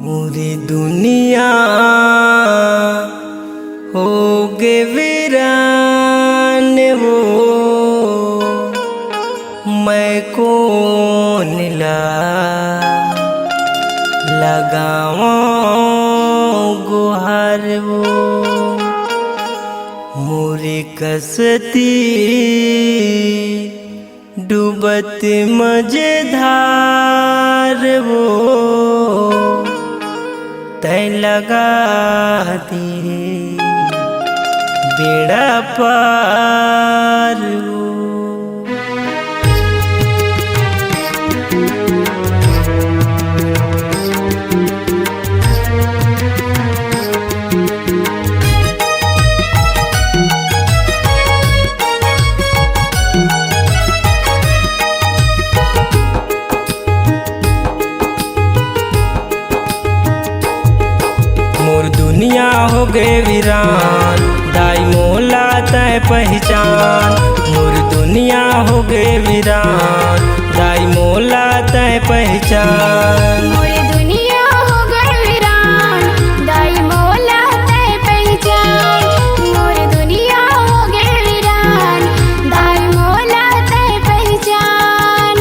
पूरी दुनिया हो गे वीरान वो मैं कौन लगाऊं गुहार वो मोरी कसती डूबत मझधार वो तय लगा दी बेड़ा पार वो। मोर दुनिया हो गए वीरान दाई मोला तय पहचान। मोर दुनिया हो गए वीरान दाई मोला तय पहचान। मोर दुनिया हो गए वीरान दाई मोला तय पहचान। मोर दुनिया हो गए वीरान दाई मोला तय पहचान।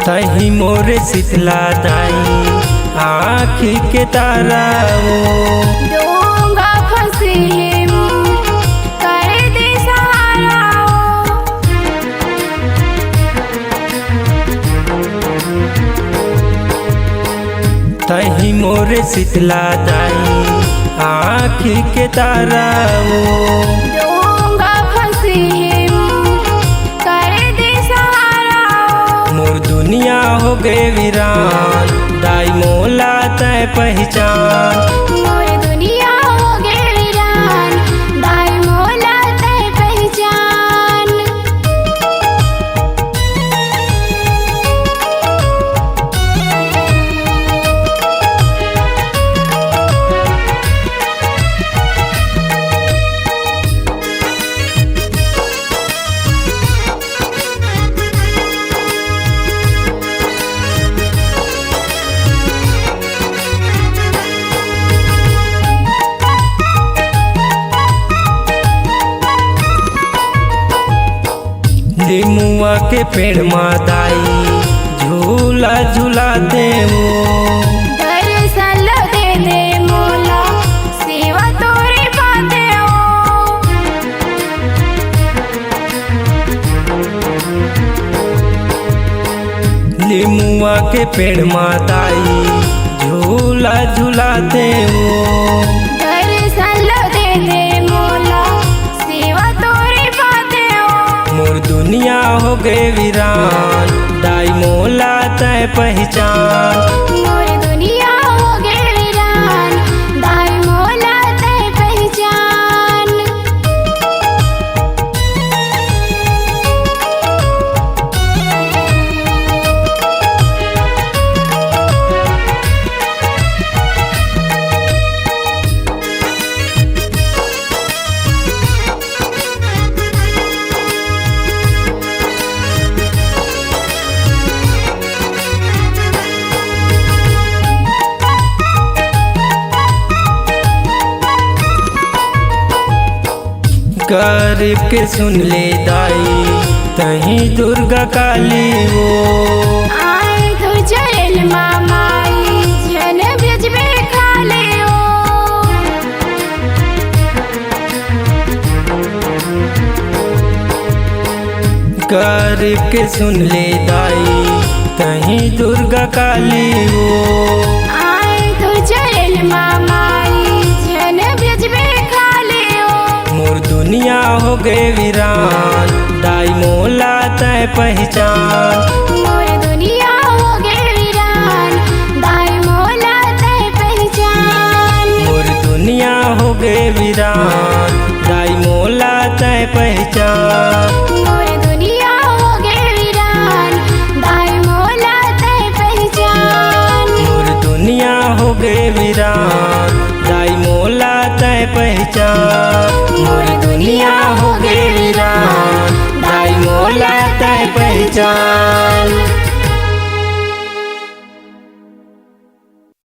तही मोर शीतला दाई आँखी के तारा वो डोंगा फंसे कर दे सहारा वो। तही मोर शीतला दाई आँखी के तारा वो डोंगा फंसे कर दे सहारा वो। मोर दुनिया हो गए वीरान दाई मोला तय पहचान। मोर दुनिया हो गए वीरान दाई मोला तय पहचान। नीमुआ के पेड़ मादाई झूला झूलाते वो दर्शन दे दे मोला सेवा तोरे बाते हो। नीमुआ के पेड़ मादाई झूला झूलाते वो दर्शन दे दे मोला सेवा तोरे बाते हो। मोर दुनिया हो गए वीरान दाई मोला तय पहचान। मोर दुनिया हो गए वीरान दाई मोला तय पहचान। गरीब के सुन ले दाई तही दुर्गा काली वो आए तो चल मामाई जन ब्रज में खा ले ओ। गरीब के सुन ले दाई तही दुर्गा काली वो आए तो चल मामाई जन ब्रज में खा ले ओ। मोर दुनिया हो गए वीरान दाई मोला तय पहचान। मोर दुनिया हो गए वीरान दाई मोला तय वीरान दाई मोला तय पहचान। मोर दुनिया हो गए वीरान दाई मोला तय पहचान। मोर दुनिया हो गए वीरान दाई मोला तय पहचान। मोर दुनिया